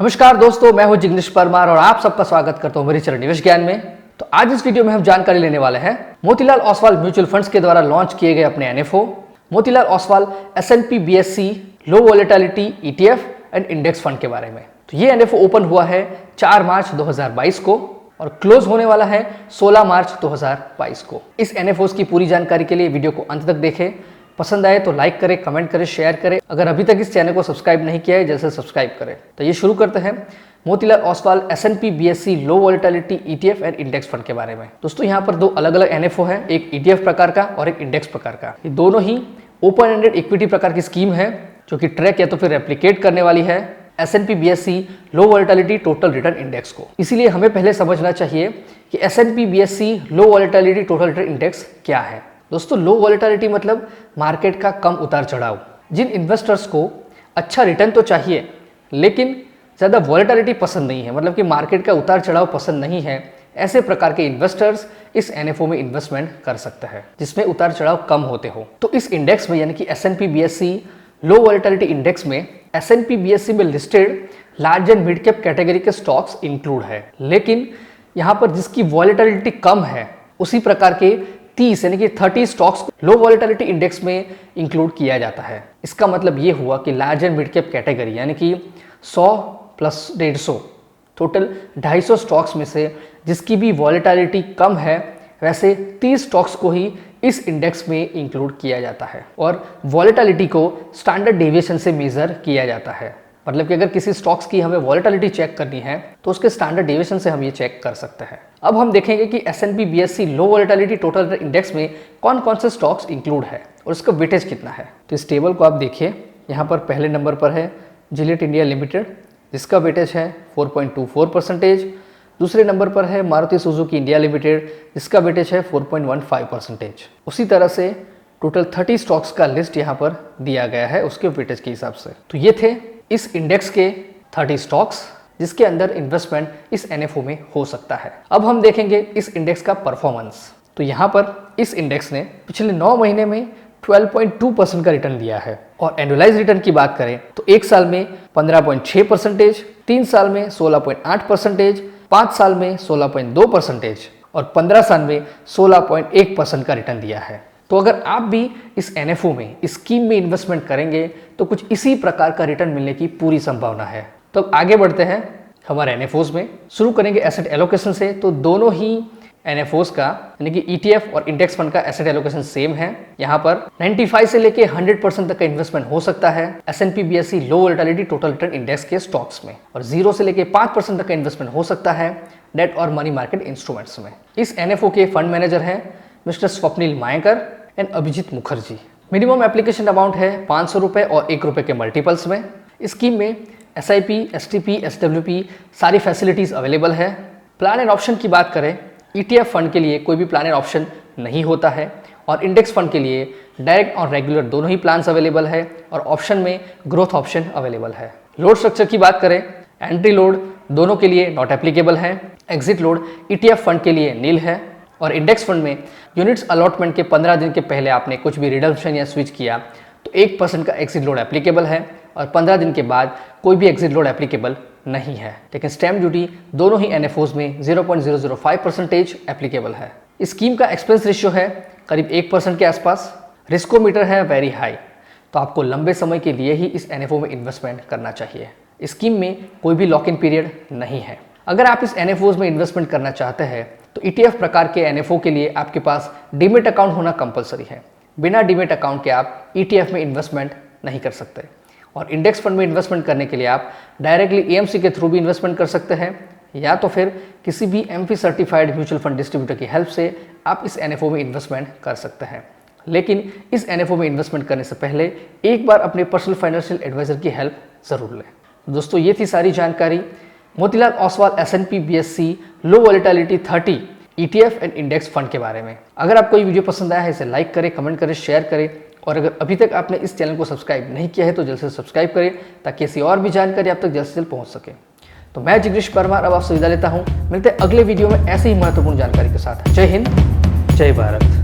नमस्कार दोस्तों, मैं हूं जिग्नेश परमार और आप सबका स्वागत करता हूं मेरे चैनल निवेश ज्ञान में। तो आज इस वीडियो में हम जानकारी लेने वाले हैं मोतीलाल ओसवाल म्यूचुअल फंड्स के द्वारा लॉन्च किए गए अपने NFO Motilal Oswal S&P BSE low volatility ETF and index fund के बारे में। तो ये एनएफओ ओपन हुआ है 4 मार्च 2022 को और क्लोज होने वाला है 16 मार्च 2022 को। इस एनएफओ की पूरी जानकारी के लिए वीडियो को अंत तक देखें। पसंद आए तो लाइक करें, कमेंट करें, शेयर करें। अगर अभी तक इस चैनल को सब्सक्राइब नहीं किया है जल्द से सब्सक्राइब करें। तो ये शुरू करते हैं Motilal Oswal S&P BSE low volatility ETF and index fund के बारे में। दोस्तों यहाँ पर दो अलग अलग एनएफओ है, एक ETF प्रकार का और एक इंडेक्स प्रकार का। ये दोनों ही ओपन एंडेड इक्विटी प्रकार की स्कीम है जो कि ट्रैक या तो फिर रेप्लिकेट करने वाली है S&P BSE लो वोलेटिलिटी टोटल रिटर्न इंडेक्स को। इसीलिए हमें पहले समझना चाहिए कि S&P BSE लो वोलेटिलिटी टोटल रिटर्न इंडेक्स क्या है। दोस्तों लो वोलेटिलिटी मतलब मार्केट का कम उतार चढ़ाव। जिन इन्वेस्टर्स को अच्छा रिटर्न तो चाहिए लेकिन ज़्यादा वोलेटिलिटी पसंद नहीं है, मतलब कि मार्केट का उतार चढ़ाव पसंद नहीं है, ऐसे प्रकार के इन्वेस्टर्स इस एनएफओ में इन्वेस्टमेंट कर सकते हैं जिसमें उतार चढ़ाव कम होते हो। तो इस इंडेक्स में यानी कि S&P BSE लो वोलेटिलिटी इंडेक्स में S&P BSE में listed large and mid cap category के स्टॉक्स इंक्लूड है, लेकिन यहाँ पर जिसकी वोलेटिलिटी कम है उसी प्रकार के 30 यानी कि 30 स्टॉक्स को लो वोलेटिलिटी इंडेक्स में इंक्लूड किया जाता है। इसका मतलब ये हुआ कि large and mid cap category यानी कि 100 प्लस 150 टोटल 250 स्टॉक्स में से जिसकी भी वोलेटिलिटी कम है वैसे 30 स्टॉक्स को ही इस इंडेक्स में इंक्लूड किया जाता है और वोलेटिलिटी को स्टैंडर्ड डेविएशन से मेजर किया जाता है। मतलब कि अगर किसी स्टॉक्स की हमें वोलेटिलिटी चेक करनी है तो उसके स्टैंडर्ड डेविएशन से हम ये चेक कर सकते हैं। अब हम देखेंगे कि S&P BSE लो वोलेटिलिटी टोटल इंडेक्स में कौन कौन से स्टॉक्स इंक्लूड है और उसका वेटेज कितना है। तो इस टेबल को आप देखिए, यहाँ पर पहले नंबर पर है जिलेट इंडिया लिमिटेड जिसका वेटेज है 4.24%। दूसरे नंबर पर है मारुति सुजुकी इंडिया लिमिटेड जिसका वेटेज है 4.15%। उसी तरह से टोटल 30 स्टॉक्स का लिस्ट यहाँ पर दिया गया है उसके वेटेज के हिसाब से। तो ये थे इस इंडेक्स के 30 स्टॉक्स जिसके अंदर इन्वेस्टमेंट इस एनएफओ में हो सकता है। अब हम देखेंगे इस इंडेक्स का परफॉर्मेंस। तो यहाँ पर इस इंडेक्स ने पिछले 9 महीने में 12.2% का रिटर्न दिया है और एनुअलाइज रिटर्न की बात करें तो 1 साल में 15.6%, 3 साल में 16.8%, 5 साल में 16.2% और 15 साल में 16.1% का रिटर्न दिया है। तो अगर आप भी इस एनएफओ में इस स्कीम में इन्वेस्टमेंट करेंगे तो कुछ इसी प्रकार का रिटर्न मिलने की पूरी संभावना है। तो अब आगे बढ़ते हैं हमारे एनएफओस में। शुरू करेंगे एसेट एलोकेशन से। तो दोनों ही एनएफओस का यानी कि ETF और इंडेक्स फंड का एसेट एलोकेशन सेम है। यहाँ पर 95 से लेके 100% तक का इन्वेस्टमेंट हो सकता है S&P BSE लो वोलेटिलिटी टोटल रिटर्न इंडेक्स के स्टॉक्स में और 0 से लेके 5% तक का इन्वेस्टमेंट हो सकता है डेट और मनी मार्केट इंस्ट्रूमेंट्स में। इस एनएफओ के फंड मैनेजर हैं mister Swapnil Mayekar and Abhijit Mukherjee. Minimum application amount है 500 रुपये और 1 रुपये के मल्टीपल्स में। इस स्कीम में SIP, STP, SWP सारी फैसिलिटीज अवेलेबल है। प्लान एंड ऑप्शन की बात करें, ETF फंड के लिए कोई भी प्लान एंड ऑप्शन नहीं होता है और इंडेक्स फंड के लिए डायरेक्ट और रेगुलर दोनों ही प्लान्स अवेलेबल है और ऑप्शन में ग्रोथ ऑप्शन अवेलेबल है। लोड स्ट्रक्चर की बात करें, एंट्री लोड दोनों के लिए नॉट एप्लीकेबल है, एग्जिट लोड ETF फंड के लिए नील है और इंडेक्स फंड में यूनिट्स अलॉटमेंट के 15 दिन के पहले आपने कुछ भी रिडम्पशन या स्विच किया तो 1% का एग्जिट लोड एप्लीकेबल है और 15 दिन के बाद कोई भी एग्जिट लोड एप्लीकेबल नहीं है। लेकिन स्टैम्प ड्यूटी दोनों ही एनएफओस में 0.005% एप्लीकेबल है। इस स्कीम का एक्सपेंस रेशियो है करीब 1% के आसपास। रिस्कोमीटर है वेरी हाई, तो आपको लंबे समय के लिए ही इस एनएफओ में इन्वेस्टमेंट करना चाहिए। इस स्कीम में कोई भी लॉक इन पीरियड नहीं है। अगर आप इस एनएफओस में इन्वेस्टमेंट करना चाहते हैं तो ETF प्रकार के एनएफओ के लिए आपके पास डीमेट अकाउंट होना कंपलसरी है। बिना डीमेट अकाउंट के आप ETF में इन्वेस्टमेंट नहीं कर सकते और इंडेक्स फंड में इन्वेस्टमेंट करने के लिए आप डायरेक्टली AMC के थ्रू भी इन्वेस्टमेंट कर सकते हैं या तो फिर किसी भी MP certified mutual fund distributor की हेल्प से आप इस एनएफओ में इन्वेस्टमेंट कर सकते हैं। लेकिन इस एनएफओ में इन्वेस्टमेंट करने से पहले एक बार अपने पर्सनल फाइनेंशियल एडवाइजर की हेल्प जरूर लें। दोस्तों ये थी सारी जानकारी Motilal Oswal S&P BSE low volatility 30 ETF and index fund के बारे में। अगर आपको ये वीडियो पसंद आया है इसे लाइक करें, कमेंट करें, शेयर करें और अगर अभी तक आपने इस चैनल को सब्सक्राइब नहीं किया है तो जल्द से सब्सक्राइब करें ताकि ऐसी और भी जानकारी आप तक जल्द से जल्द पहुंच सके। तो मैं जिग्नेश परमार अब आपसे विदा लेता हूं। मिलते हैं अगले वीडियो में ऐसे ही महत्वपूर्ण जानकारी के साथ। जय हिंद, जय भारत।